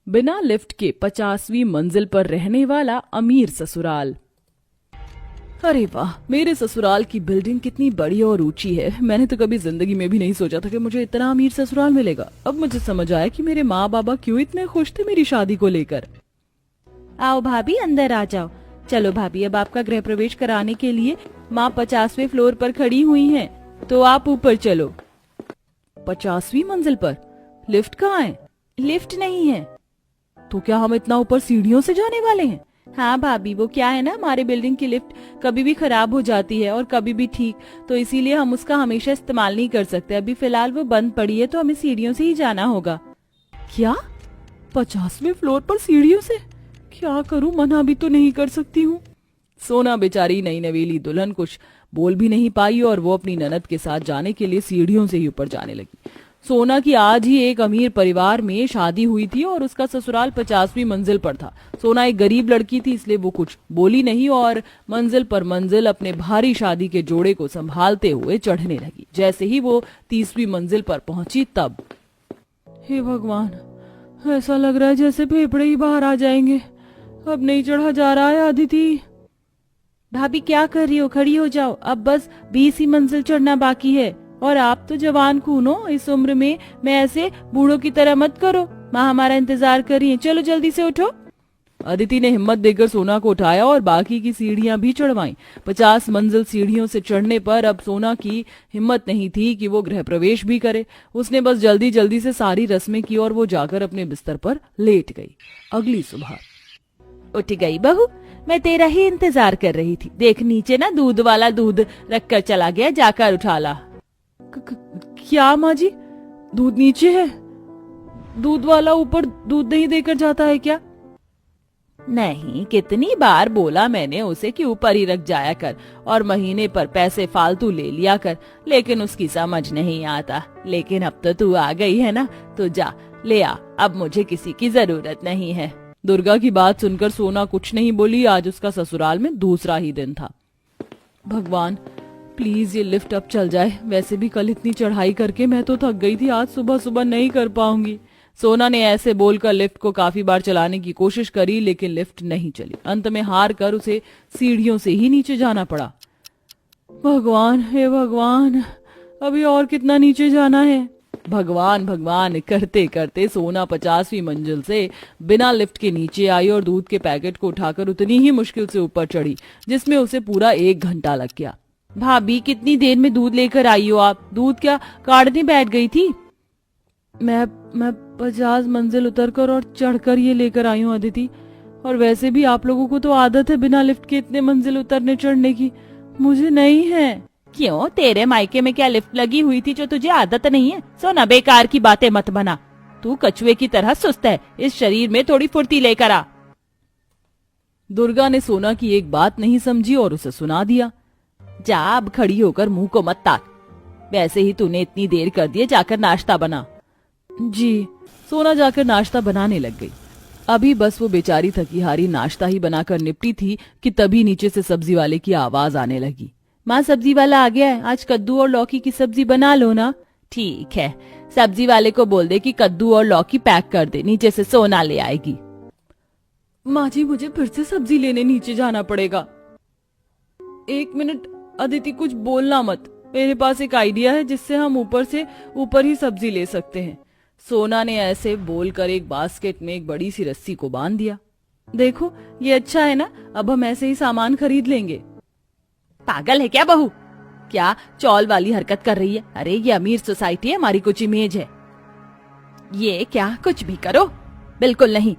बिना लिफ्ट के 50वीं मंजिल पर रहने वाला अमीर ससुराल। अरे वाह, मेरे ससुराल की बिल्डिंग कितनी बड़ी और ऊंची है। मैंने तो कभी जिंदगी में भी नहीं सोचा था कि मुझे इतना अमीर ससुराल मिलेगा। अब मुझे समझ आया कि मेरे माँ बाबा क्यों इतने खुश थे मेरी शादी को लेकर। आओ भाभी, अंदर आ जाओ। चलो भाभी, अब आपका गृह प्रवेश कराने के लिए माँ 50वें फ्लोर पर खड़ी हुई हैं, तो आप ऊपर चलो। 50वीं मंजिल पर? लिफ्ट कहाँ है? लिफ्ट नहीं है। तो क्या हम इतना ऊपर सीढ़ियों से जाने वाले हैं? हाँ भाभी, वो क्या है ना, हमारे बिल्डिंग की लिफ्ट कभी भी खराब हो जाती है और कभी भी ठीक, तो इसीलिए हम उसका हमेशा इस्तेमाल नहीं कर सकते। अभी फिलहाल वो बंद पड़ी है, तो हमें सीढ़ियों से ही जाना होगा। क्या 50वें फ्लोर पर सीढ़ियों से? क्या करूं, मना भी तो नहीं कर सकती हूँ। सोना बेचारी नई नवेली दुल्हन कुछ बोल भी नहीं पाई और वो अपनी ननद के साथ जाने के लिए सीढ़ियों से ही ऊपर जाने लगी। सोना की आज ही एक अमीर परिवार में शादी हुई थी और उसका ससुराल 50वीं मंजिल पर था। सोना एक गरीब लड़की थी, इसलिए वो कुछ बोली नहीं और मंजिल पर मंजिल अपने भारी शादी के जोड़े को संभालते हुए चढ़ने लगी। जैसे ही वो 30वीं मंजिल पर पहुंची तब, हे भगवान, ऐसा लग रहा है जैसे फेफड़े ही बाहर आ जाएंगे। अब नहीं चढ़ा जा रहा है अदिति। भाभी क्या कर रही हो, खड़ी हो जाओ। अब बस 20 ही मंजिल चढ़ना बाकी है और आप तो जवान खून हो, इस उम्र में मैं ऐसे बूढ़ों की तरह मत करो। माँ हमारा इंतजार कर रही है, चलो जल्दी से उठो। अदिति ने हिम्मत देकर सोना को उठाया और बाकी की सीढ़ियां भी चढ़वाईं। 50 मंजिल सीढ़ियों से चढ़ने पर अब सोना की हिम्मत नहीं थी कि वो गृह प्रवेश भी करे। उसने बस जल्दी जल्दी से सारी रस्में की और वो जाकर अपने बिस्तर पर लेट गई। अगली सुबह, उठ गई बहू, मैं तेरा ही इंतजार कर रही थी। देख नीचे ना दूध वाला दूध रखकर चला गया, जाकर उठा ला। क्या माँ जी, दूध नीचे है? दूध वाला ऊपर दूध नहीं देकर जाता है क्या? नहीं, कितनी बार बोला मैंने उसे कि ऊपर ही रख जाया कर और महीने पर पैसे फालतू ले लिया कर, लेकिन उसकी समझ नहीं आता। लेकिन अब तो तू आ गई है ना, तो जा ले आ, अब मुझे किसी की जरूरत नहीं है। दुर्गा की बात सुनकर सोना कुछ नहीं बोली। आज उसका ससुराल में दूसरा ही दिन था। भगवान प्लीज ये लिफ्ट अब चल जाए। वैसे भी कल इतनी चढ़ाई करके मैं तो थक गई थी, आज सुबह सुबह नहीं कर पाऊंगी। सोना ने ऐसे बोलकर लिफ्ट को काफी बार चलाने की कोशिश करी, लेकिन लिफ्ट नहीं चली। अंत में हार कर उसे सीढ़ियों से ही नीचे जाना पड़ा। भगवान, हे भगवान, अभी और कितना नीचे जाना है? भगवान भगवान करते करते सोना 50वीं मंजिल से बिना लिफ्ट के नीचे आई और दूध के पैकेट को उठाकर उतनी ही मुश्किल से ऊपर चढ़ी जिसमें उसे पूरा 1 घंटा लग गया। भाभी कितनी देर में दूध लेकर आई हो आप? दूध क्या काढ़ने बैठ गई थी? मैं 50 मंजिल उतरकर और चढ़कर ये लेकर आई हूँ अदिति। और वैसे भी आप लोगों को तो आदत है बिना लिफ्ट के इतने मंजिल उतरने चढ़ने की, मुझे नहीं है। क्यों, तेरे मायके में क्या लिफ्ट लगी हुई थी जो तुझे आदत नहीं है? सोना, बेकार की बातें मत बना। तू कछुए की तरह सुस्त है, इस शरीर में थोड़ी फुर्ती लेकर आ। दुर्गा ने सोना की एक बात नहीं समझी और उसे सुना दिया। जा, अब खड़ी होकर मुंह को मत ताक। वैसे ही तूने इतनी देर कर दी है, जाकर नाश्ता बना। जी। सोना जाकर नाश्ता बनाने लग गई। अभी बस वो बेचारी थकी हारी नाश्ता ही बनाकर निपटी थी कि तभी नीचे से सब्जी वाले की आवाज आने लगी। माँ, सब्जी वाला आ गया है, आज कद्दू और लौकी की सब्जी बना लो ना। ठीक है, सब्जी वाले को बोल दे कि कद्दू और लौकी पैक कर दे, नीचे से सोना ले आएगी। माँ जी, मुझे फिर से सब्जी लेने नीचे जाना पड़ेगा। 1 मिनट अदिति, कुछ बोलना मत। मेरे पास एक आइडिया है जिससे हम ऊपर से ऊपर ही सब्जी ले सकते हैं। सोना ने ऐसे बोलकर एक बास्केट में एक बड़ी सी रस्सी को बांध दिया। देखो, ये अच्छा है ना, अब हम ऐसे ही सामान खरीद लेंगे। पागल है क्या बहू? क्या चौल वाली हरकत कर रही है? अरे ये अमीर सोसाइटी है, हमारी कुछ इमेज है। ये क्या कुछ भी करो, बिल्कुल नहीं।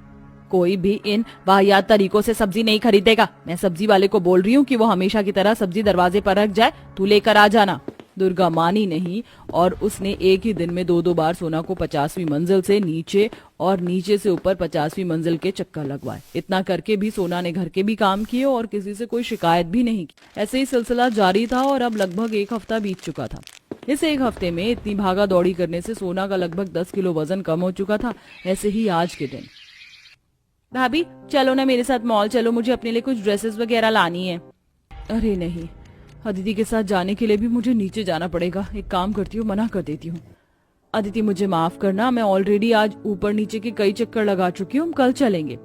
कोई भी इन वाहियात तरीकों से सब्जी नहीं खरीदेगा। मैं सब्जी वाले को बोल रही हूँ कि वो हमेशा की तरह सब्जी दरवाजे पर रख जाए, तू लेकर आ जाना। दुर्गा मानी नहीं और उसने एक ही दिन में 2-2 बार सोना को 50वीं मंजिल से नीचे और नीचे से ऊपर 50वीं मंजिल के चक्कर लगवाए। इतना करके भी सोना ने घर के भी काम किए और किसी से कोई शिकायत भी नहीं की। ऐसे ही सिलसिला जारी था और अब लगभग 1 हफ्ता बीत चुका था। इस 1 हफ्ते में इतनी भागा दौड़ी करने से सोना का लगभग 10 किलो वजन कम हो चुका था। ऐसे ही आज के दिन, भाभी चलो ना मेरे साथ मॉल चलो, मुझे अपने लिए कुछ ड्रेसेस वगैरह लानी है। अरे नहीं, अदिति के साथ जाने के लिए भी मुझे नीचे जाना पड़ेगा। एक काम करती हूँ, मना कर देती हूँ। अदिति मुझे माफ करना, मैं ऑलरेडी आज ऊपर नीचे के कई चक्कर लगा चुकी हूँ, हम कल चलेंगे।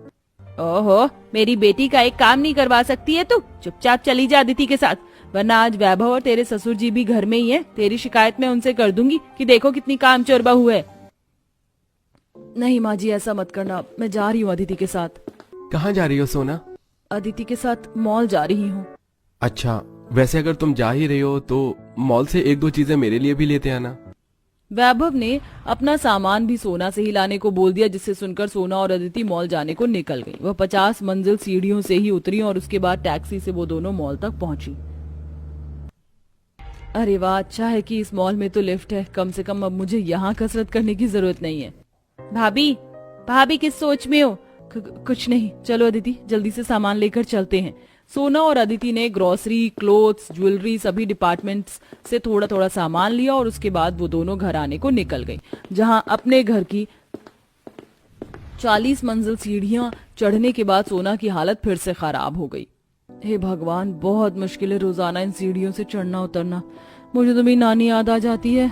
ओहो, मेरी बेटी का एक काम नहीं करवा सकती है तू? चुपचाप चली जा अदिति के साथ, वरना आज वैभव और तेरे ससुर जी भी घर में ही है। तेरी शिकायत मैं उनसे कर दूंगी कि देखो कितनी कामचोर बहू है। नहीं माँ जी, ऐसा मत करना, मैं जा रही हूँ अदिति के साथ। कहाँ जा रही हो सोना? अदिति के साथ मॉल जा रही हूँ। अच्छा, वैसे अगर तुम जा ही रही हो तो मॉल से एक दो चीजें मेरे लिए भी लेते आना। वैभव ने अपना सामान भी सोना से ही लाने को बोल दिया, जिससे सुनकर सोना और अदिति मॉल जाने को निकल गई। वह 50 मंजिल सीढ़ियों से ही उतरी और उसके बाद टैक्सी से वो दोनों मॉल तक पहुंची। अरे वाह, अच्छा है कि इस मॉल में तो लिफ्ट है, कम से कम अब मुझे यहाँ कसरत करने की जरूरत नहीं है। भाभी, भाभी किस सोच में हो? कुछ नहीं, चलो अदिति जल्दी से सामान लेकर चलते हैं। सोना और अदिति ने ग्रोसरी, क्लोथ्स, ज्वेलरी सभी डिपार्टमेंट्स से थोड़ा थोड़ा सामान लिया और उसके बाद वो दोनों घर आने को निकल गई, जहां अपने घर की 40 मंजिल सीढ़ियां चढ़ने के बाद सोना की हालत फिर से खराब हो गई। हे भगवान, बहुत मुश्किल है रोजाना इन सीढ़ियों से चढ़ना उतरना। मुझे तो मेरी नानी याद आ जाती है।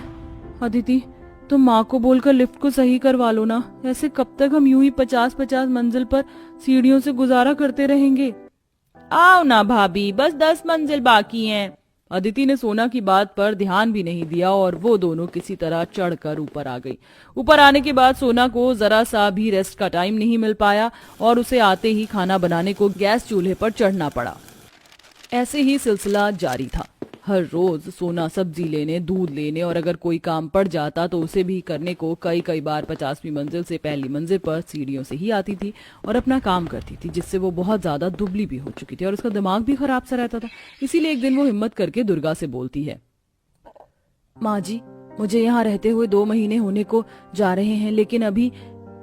अदिति, तुम माँ को बोलकर लिफ्ट को सही करवा लो ना, ऐसे कब तक हम यूं ही 50-50 मंजिल पर सीढ़ियों से गुजारा करते रहेंगे। आओ ना भाभी, बस 10 मंजिल बाकी हैं। अदिति ने सोना की बात पर ध्यान भी नहीं दिया और वो दोनों किसी तरह चढ़कर ऊपर आ गई। ऊपर आने के बाद सोना को जरा सा भी रेस्ट का टाइम नहीं मिल पाया और उसे आते ही खाना बनाने को गैस चूल्हे पर चढ़ना पड़ा। ऐसे ही सिलसिला जारी था। हर रोज सोना सब्जी लेने, दूध लेने और अगर कोई काम पड़ जाता तो उसे भी करने को कई बार 50वीं मंजिल से पहली मंजिल पर सीढ़ियों से ही आती थी और अपना काम करती थी, जिससे वो बहुत ज्यादा दुबली भी हो चुकी थी और उसका दिमाग भी खराब सा रहता था। इसीलिए एक दिन वो हिम्मत करके दुर्गा से बोलती है, माँ जी, मुझे यहाँ रहते हुए 2 महीने होने को जा रहे हैं, लेकिन अभी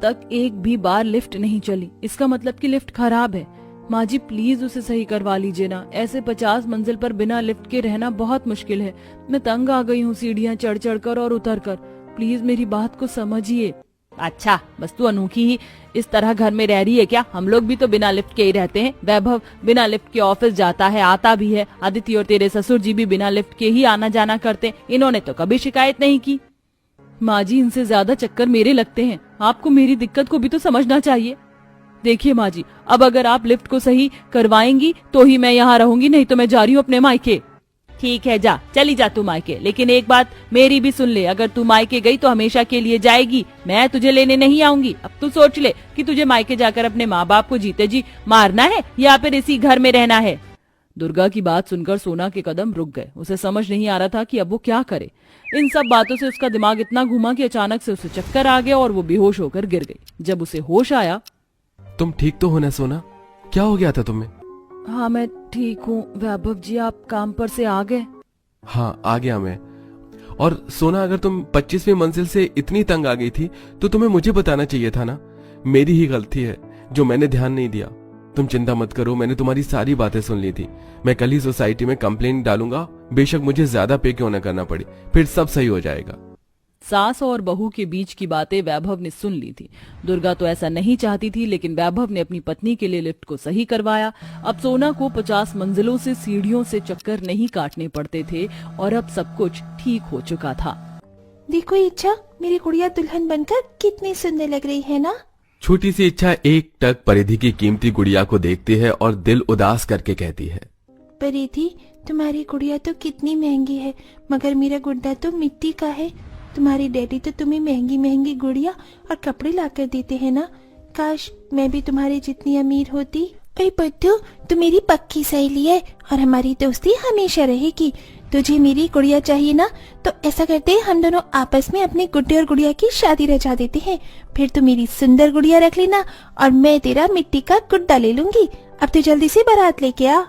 तक एक भी बार लिफ्ट नहीं चली। इसका मतलब कि लिफ्ट खराब है। माँ जी प्लीज उसे सही करवा लीजिए ना, ऐसे 50 मंजिल पर बिना लिफ्ट के रहना बहुत मुश्किल है। मैं तंग आ गई हूँ सीढ़ियाँ चढ़ चढ़ कर और उतर कर, प्लीज मेरी बात को समझिए। अच्छा, बस तू अनोखी ही इस तरह घर में रह रही है क्या? हम लोग भी तो बिना लिफ्ट के ही रहते हैं। वैभव बिना लिफ्ट के ऑफिस जाता है, आता भी है। अदिति और तेरे ससुर जी भी बिना लिफ्ट के ही आना जाना करते, इन्होंने तो कभी शिकायत नहीं की। माँ जी, इनसे ज्यादा चक्कर मेरे लगते हैं, आपको मेरी दिक्कत को भी तो समझना चाहिए। देखिए माँ जी, अब अगर आप लिफ्ट को सही करवाएंगी तो ही मैं यहाँ रहूंगी, नहीं तो मैं जा रही हूँ अपने मायके। ठीक है, जा, चली जा तू मायके, लेकिन एक बात मेरी भी सुन ले, अगर तू मायके गई तो हमेशा के लिए जाएगी, मैं तुझे लेने नहीं आऊंगी। अब तू सोच ले कि तुझे मायके जाकर अपने माँ बाप को जीते जी मारना है या फिर इसी घर में रहना है। दुर्गा की बात सुनकर सोना के कदम रुक गए। उसे समझ नहीं आ रहा था कि अब वो क्या करे। इन सब बातों से उसका दिमाग इतना घुमा कि अचानक से उसे चक्कर आ गया और वो बेहोश होकर गिर गई। जब उसे होश आया, तुम ठीक तो हो ना सोना? क्या हो गया था तुम्हें? हाँ मैं ठीक हूँ वैभव जी, आप काम पर से आ गए? हाँ आ गया मैं। और सोना, अगर तुम 25वीं मंजिल से इतनी तंग आ गई थी तो तुम्हें मुझे बताना चाहिए था ना। मेरी ही गलती है जो मैंने ध्यान नहीं दिया। तुम चिंता मत करो, मैंने तुम्हारी सारी बातें सुन ली थी। मैं कल ही सोसाइटी में कंप्लेंट डालूंगा, बेशक मुझे ज्यादा पे क्यों न करना पड़े, फिर सब सही हो जाएगा। सास और बहू के बीच की बातें वैभव ने सुन ली थी। दुर्गा तो ऐसा नहीं चाहती थी, लेकिन वैभव ने अपनी पत्नी के लिए लिफ्ट को सही करवाया। अब सोना को 50 मंजिलों से सीढ़ियों से चक्कर नहीं काटने पड़ते थे और अब सब कुछ ठीक हो चुका था। देखो इच्छा, मेरी गुड़िया दुल्हन बनकर कितनी सुंदर लग रही है ना। छोटी सी इच्छा एक टक परिधि की कीमती गुड़िया को देखती है और दिल उदास करके कहती है, परिधि, तुम्हारी गुड़िया तो कितनी महंगी है, मगर मेरा गुड्डा तो मिट्टी का है। तुम्हारी डैडी तो तुम्हें महंगी महंगी गुड़िया और कपड़े लाकर देते हैं ना। काश मैं भी तुम्हारी जितनी अमीर होती। ओए बुद्धू, तू मेरी पक्की सहेली है और हमारी दोस्ती हमेशा रहेगी। तुझे मेरी गुड़िया चाहिए ना, तो ऐसा करते हैं, हम दोनों आपस में अपने गुड्डे और गुड़िया की शादी रचा देते हैं। फिर तू मेरी सुंदर गुड़िया रख लेना और मैं तेरा मिट्टी का गुड्डा ले लूंगी। अब तू जल्दी से बारात लेके आ।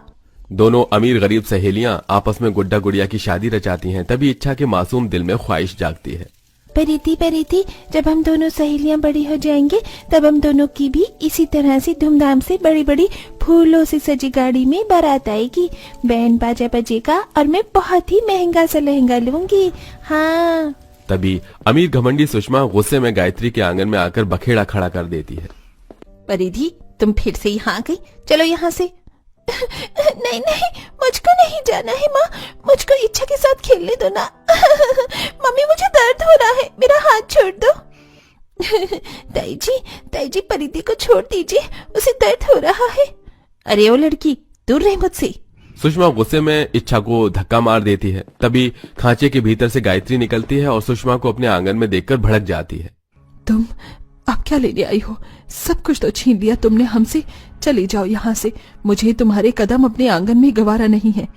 दोनों अमीर गरीब सहेलियां आपस में गुड्डा गुड़िया की शादी रचाती हैं। तभी इच्छा के मासूम दिल में ख्वाहिश जागती है। परिधि, जब हम दोनों सहेलियां बड़ी हो जाएंगे तब हम दोनों की भी इसी तरह से धूमधाम से बड़ी बड़ी फूलों से सजी गाड़ी में बारात आएगी, बैंड बाजा बजेगा और मैं बहुत ही महंगा सा लहंगा लूंगी। हाँ। तभी अमीर घमंडी सुषमा गुस्से में गायत्री के आंगन में आकर बखेड़ा खड़ा कर देती है। परिधि, तुम फिर से यहाँ गई, चलो यहाँ से। नहीं, मुझको नहीं जाना है माँ, मुझको इच्छा के साथ खेलने दो ना। मम्मी मुझे दर्द हो रहा है, मेरा हाथ छोड़ दो। ताई जी परिधि को छोड़ दीजिए, उसे दर्द हो रहा है। अरे ओ लड़की, दूर रह मुझसे। सुषमा गुस्से में इच्छा को धक्का मार देती है। तभी खांचे के भीतर से गायत्री निकलती है और सुषमा को अपने आंगन में देखकर भड़क जाती है। तुम अब क्या लेने आई हो? सब कुछ तो छीन लिया तुमने हमसे। चली जाओ यहाँ से, मुझे तुम्हारे कदम अपने आंगन में गवारा नहीं है।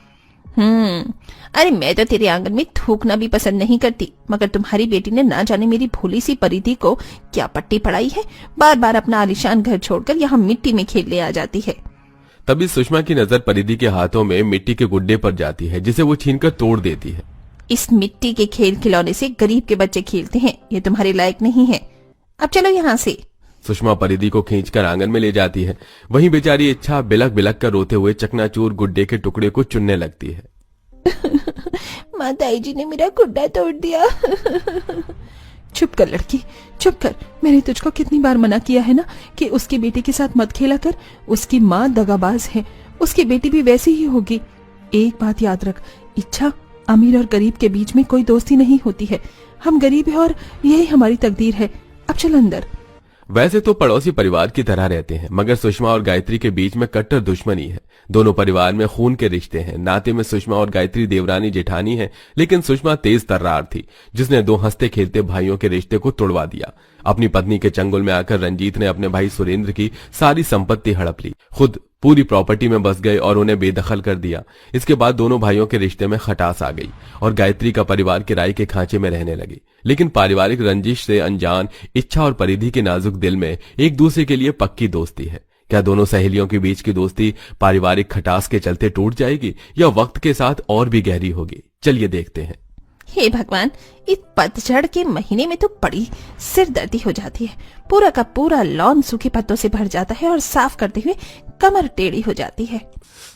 अरे मैं तो तेरे आंगन में थूकना भी पसंद नहीं करती, मगर तुम्हारी बेटी ने ना जाने मेरी भोली सी परिधि को क्या पट्टी पड़ाई है। बार बार अपना आलीशान घर छोड़कर यहाँ मिट्टी में खेलने आ जाती है। तभी सुषमा की नजर परिधि के हाथों में मिट्टी के गुड्डे पर जाती है, जिसे वो छीनकर तोड़ देती है। इस मिट्टी के खेल खिलौने से गरीब के बच्चे खेलते हैं, ये तुम्हारे लायक नहीं है। अब चलो यहाँ से। सुषमा परिधि को खींचकर आंगन में ले जाती है। वहीं बेचारी इच्छा बिलक बिलक कर रोते हुए चकनाचूर गुड्डे के टुकड़े को चुनने लगती है। माताई जी ने मेरा गुड्डा तोड़ दिया। चुप कर लड़की, चुप कर। मैंने तुझको कितनी बार मना किया है ना कि उसकी बेटी के साथ मत खेला कर। उसकी माँ दगाबाज है, उसकी बेटी भी वैसी ही होगी। एक बात याद रख इच्छा, अमीर और गरीब के बीच में कोई दोस्ती नहीं होती है। हम गरीब हैं और यही हमारी तकदीर है। अब चल अंदर। वैसे तो पड़ोसी परिवार की तरह रहते हैं, मगर सुषमा और गायत्री के बीच में कट्टर दुश्मनी है। दोनों परिवार में खून के रिश्ते हैं। नाते में सुषमा और गायत्री देवरानी जेठानी है, लेकिन सुषमा तेज तर्रार थी, जिसने दो हंसते खेलते भाइयों के रिश्ते को तोड़वा दिया। अपनी पत्नी के चंगुल में आकर रंजीत ने अपने भाई सुरेंद्र की सारी संपत्ति हड़प ली, खुद पूरी प्रॉपर्टी में बस गए और उन्हें बेदखल कर दिया। इसके बाद दोनों भाइयों के रिश्ते में खटास आ गई और गायत्री का परिवार किराए के खांचे में रहने लगी। लेकिन पारिवारिक रंजिश से अनजान इच्छा और परिधि के नाजुक दिल में एक दूसरे के लिए पक्की दोस्ती है। क्या दोनों सहेलियों के बीच की दोस्ती पारिवारिक खटास के चलते टूट जाएगी या वक्त के साथ और भी गहरी होगी? चलिए देखते हैं। हे भगवान, इस पतझड़ के महीने में तो बड़ी सिरदर्दी हो जाती है। पूरा का पूरा लॉन सूखे पत्तों से भर जाता है और साफ करते हुए कमर टेढ़ी हो जाती है।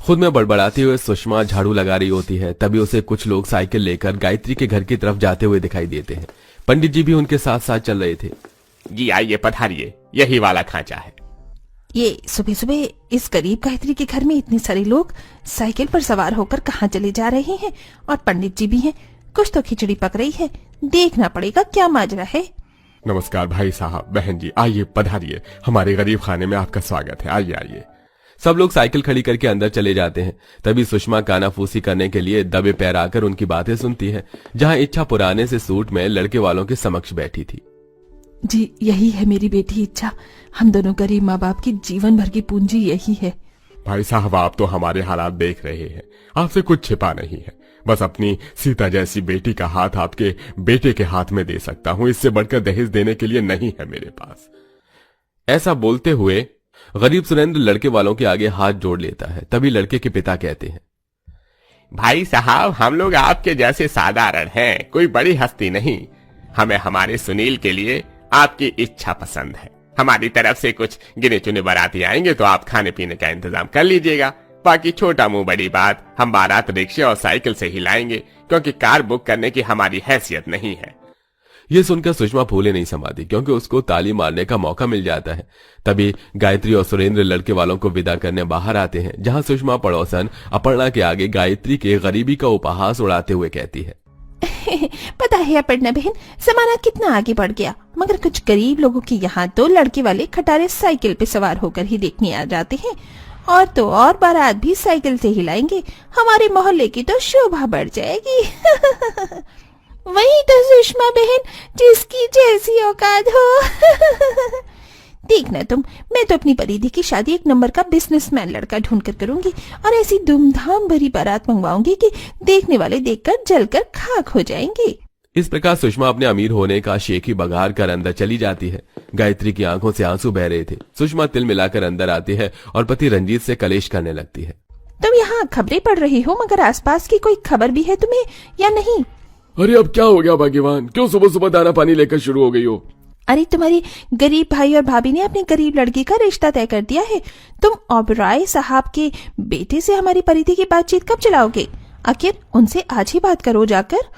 खुद में बड़बड़ाती हुए सुषमा झाड़ू लगा रही होती है। तभी उसे कुछ लोग साइकिल लेकर गायत्री के घर की तरफ जाते हुए दिखाई देते हैं। पंडित जी भी उनके साथ साथ चल रहे थे। जी आइए, पधारिए, यही वाला खांचा है। ये सुबह सुबह इस गरीब गायत्री के घर में इतने सारे लोग साइकिल पर सवार होकर कहाँ चले जा रहे हैं? और पंडित जी भी हैं। कुछ तो खिचड़ी पक रही है, देखना पड़ेगा क्या माजरा है। नमस्कार भाई साहब, बहन जी, आइए पधारिए, हमारे गरीब खाने में आपका स्वागत है। आइए आइए। सब लोग साइकिल खड़ी करके अंदर चले जाते हैं। तभी सुषमा कानाफूसी करने के लिए दबे पैर आकर उनकी बातें सुनती है, जहां इच्छा पुराने से सूट में लड़के वालों के समक्ष बैठी थी। जी यही है मेरी बेटी इच्छा। हम दोनों गरीब माँ बाप की जीवन भर की पूंजी यही है। भाई साहब, आप तो हमारे हालात देख रहे हैं, आपसे कुछ छिपा नहीं है। बस अपनी सीता जैसी बेटी का हाथ आपके बेटे के हाथ में दे सकता हूँ, इससे बढ़कर दहेज देने के लिए नहीं है मेरे पास। ऐसा बोलते हुए गरीब सुरेंद्र लड़के वालों के आगे हाथ जोड़ लेता है। तभी लड़के के पिता कहते हैं, भाई साहब, हम लोग आपके जैसे साधारण हैं, कोई बड़ी हस्ती नहीं। हमें हमारे सुनील के लिए आपकी इच्छा पसंद है। हमारी तरफ से कुछ गिने चुने बाराती आएंगे तो आप खाने पीने का इंतजाम कर लीजिएगा। बाकी छोटा मुंह बड़ी बात हम बारात रिक्शे और साइकिल से ही लाएंगे, क्योंकि कार बुक करने की हमारी हैसियत नहीं है। ये सुनकर सुषमा फूले नहीं समाती, क्योंकि उसको ताली मारने का मौका मिल जाता है। तभी गायत्री और सुरेंद्र लड़के वालों को विदा करने बाहर आते हैं, जहां सुषमा पड़ोसन अपर्णा के आगे गायत्री के गरीबी का उपहास उड़ाते हुए कहती है, पता है अपर्णा बहन, जमाना कितना आगे बढ़ गया, मगर कुछ गरीब लोगों के यहाँ तो लड़के वाले खटारे साइकिल पे सवार होकर ही देखने आ जाते हैं, और तो और बारात भी साइकिल से ही लाएंगे। हमारे मोहल्ले की तो शोभा बढ़ जाएगी। वही तो सुषमा बहन, जिसकी जैसी औकात हो। देखना तुम, मैं तो अपनी परिधि की शादी एक नंबर का बिजनेसमैन लड़का ढूंढ कर करूंगी और ऐसी धूमधाम भरी बारात मंगवाऊंगी कि देखने वाले देखकर जलकर खाक हो जाएंगे। इस प्रकार सुषमा अपने अमीर होने का शेखी बघार कर अंदर चली जाती है। गायत्री की आंखों से आंसू बह रहे थे। सुषमा तिल मिलाकर अंदर आती है और पति रंजीत से कलेश करने लगती है। तुम यहाँ खबरें पढ़ रही हो, मगर आसपास की कोई खबर भी है तुम्हें या नहीं? अरे अब क्या हो गया भगवान, क्यों सुबह सुबह दाना पानी लेकर शुरू हो गई हो? अरे तुम्हारी गरीब भाई और भाभी ने अपनी गरीब लड़की का रिश्ता तय कर दिया है। तुम ओबराय साहब के बेटे से हमारी परिधि की बातचीत कब चलाओगे? आखिर उनसे आज ही बात करो जाकर।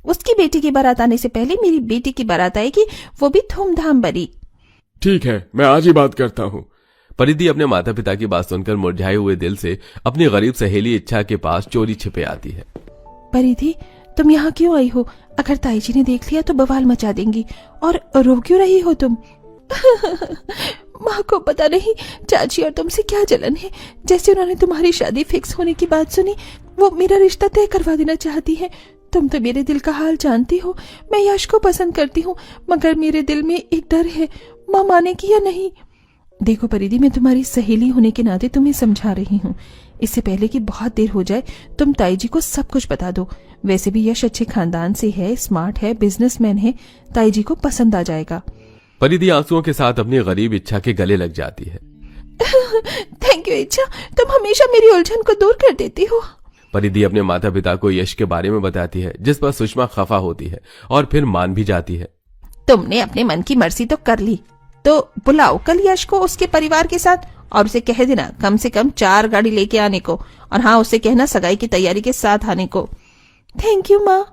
उसकी बेटी की बारात आने से पहले मेरी बेटी की बारात आएगी, वो भी धूमधाम भरी। ठीक है, मैं आज ही बात करता हूँ। परिधि अपने माता पिता की बात सुनकर मुरझाए हुए दिल से अपनी गरीब सहेली इच्छा के पास चोरी छिपे आती है। परिधि, तुम यहाँ क्यों आई हो? अगर ताई जी ने देख लिया तो बवाल मचा देंगी। और रो क्यों रही हो तुम? माँ को पता नहीं चाची और तुमसे क्या जलन है। जैसे उन्होंने तुम्हारी शादी फिक्स होने की बात सुनी, वो मेरा रिश्ता तय करवा देना चाहती है। तुम तो मेरे दिल का हाल जानती हो, मैं यश को पसंद करती हूँ, मगर मेरे दिल में एक डर है, माँ मानेगी या नहीं। देखो परिधि, मैं तुम्हारी सहेली होने के नाते तुम्हें समझा रही हूँ। इससे पहले कि बहुत देर हो जाए, तुम ताई जी को सब कुछ बता दो। वैसे भी यश अच्छे खानदान से है, स्मार्ट है, बिजनेसमैन है, ताई जी को पसंद आ जाएगा। परिधि आंसुओं के साथ अपनी गरीब इच्छा के गले लग जाती है। थैंक यू इच्छा, तुम हमेशा मेरी उलझन को दूर कर देती हो। परिधि अपने माता पिता को यश के बारे में बताती है, जिस पर सुषमा खफा होती है और फिर मान भी जाती है। तुमने अपने मन की मर्जी तो कर ली, तो बुलाओ कल यश को उसके परिवार के साथ और उसे कह देना कम से कम 4 गाड़ी लेके आने को। और हाँ, उसे कहना सगाई की तैयारी के साथ आने को। थैंक यू माँ।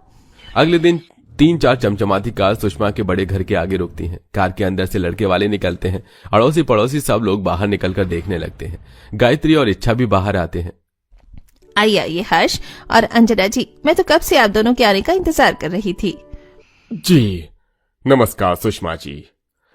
अगले दिन 3-4 चमचमाती कार सुषमा के बड़े घर के आगे रुकती हैं। कार के अंदर से लड़के वाले निकलते हैं। अड़ोसी पड़ोसी सब लोग बाहर निकलकर देखने लगते हैं। गायत्री और इच्छा भी बाहर आते हैं। आइए आइए हर्ष और अंजना जी, मैं तो कब से आप दोनों के आने का इंतजार कर रही थी। जी नमस्कार सुषमा जी।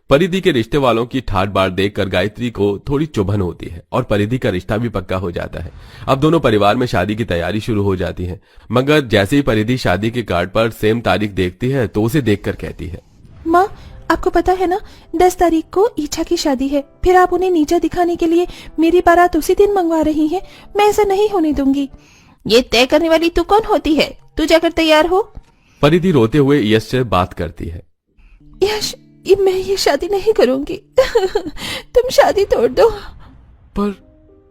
परिधि के रिश्ते वालों की ठाट बाट देखकर गायत्री को थोड़ी चुभन होती है और परिधि का रिश्ता भी पक्का हो जाता है। अब दोनों परिवार में शादी की तैयारी शुरू हो जाती है। मगर जैसे ही परिधि शादी के कार्ड पर सेम तारीख देखती है तो उसे देखकर कहती है, माँ आपको पता है ना, 10 तारीख को इच्छा की शादी है। फिर आप उन्हें नीचा दिखाने के लिए मेरी बारात उसी दिन मंगवा रही हैं। मैं ऐसा नहीं होने दूंगी। ये तय करने वाली तू कौन होती है? तू जाकर तैयार हो। परिधि रोते हुए यश से बात करती है। यश, मैं ये शादी नहीं करूंगी। तुम शादी तोड़ दो। पर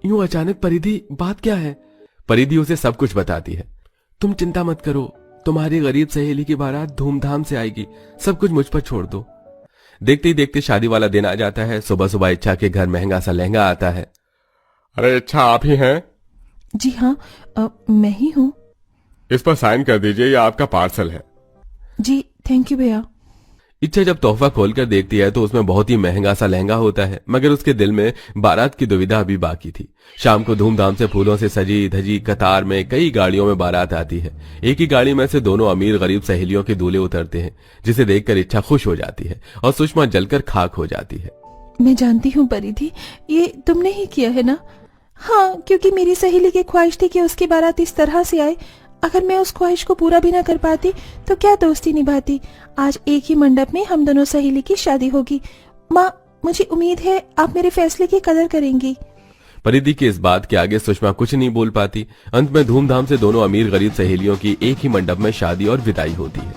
यूं अचानक परिधि, बात क्या है? परिधि उसे सब कुछ बताती है। तुम चिंता मत करो, तुम्हारी गरीब सहेली की बारात धूमधाम से आएगी, सब कुछ मुझ पर छोड़ दो। देखते ही देखते शादी वाला दिन आ जाता है। सुबह सुबह इच्छा के घर महंगा सा लहंगा आता है। अरे इच्छा आप ही हैं? जी हाँ, मैं ही हूँ। इस पर साइन कर दीजिए, ये आपका पार्सल है। जी थैंक यू भैया। इच्छा जब तोहफा खोलकर देखती है तो उसमें बहुत ही महंगा सा लहंगा होता है, मगर उसके दिल में बारात की दुविधा अभी बाकी थी। शाम को धूमधाम से फूलों से सजी धजी कतार में कई गाड़ियों में बारात आती है। एक ही गाड़ी में से दोनों अमीर गरीब सहेलियों के दूल्हे उतरते हैं, जिसे देखकर इच्छा खुश हो जाती है और सुषमा जलकर खाक हो जाती है। मैं जानती हूँ परिधि, ये तुमने ही किया है ना? हाँ, क्योंकि मेरी सहेली की ख्वाहिश थी कि उसकी बारात इस तरह से आए। अगर मैं उस ख्वाहिश को पूरा भी ना कर पाती तो क्या दोस्ती निभाती। आज एक ही मंडप में हम दोनों सहेली की शादी होगी। माँ, मुझे उम्मीद है आप मेरे फैसले की कदर करेंगी। परिधि की इस बात के आगे सुषमा कुछ नहीं बोल पाती। अंत में धूमधाम से दोनों अमीर गरीब सहेलियों की एक ही मंडप में शादी और विदाई होती है।